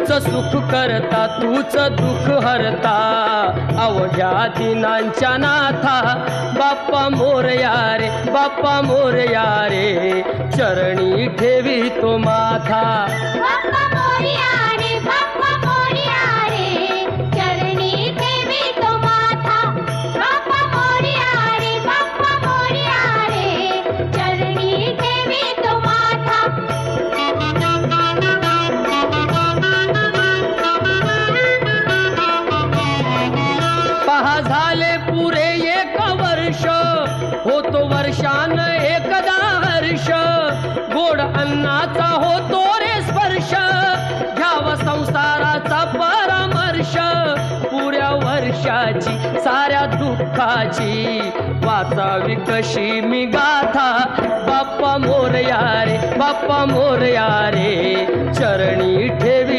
तूच सुख करता तूच दुःख हरता अवघ्या दिनांच्या नाथा बाप्पा मोरया रे बाप्पा मोरया रे चरणी ठेवी तो माथा बाप्पा मोरया रे बाप्पा मोरया रे चरणी ठेवी तो माथा बाप्पा मोरया रे बाप्पा मोरया रे चरणी ठेवी तो माथा पहा झाले पुरे एक वर्ष होतो वर्षान एकदा हर्ष गोड अन्नाचा होतो रे स्पर्श घ्यावा संसाराचा परामर्श पुऱ्या वर्षाची साऱ्या दुःखाची वाचावी कशी मी गाथा बाप्पा मोरया रे बाप्पा मोरया रे चरणी ठेवी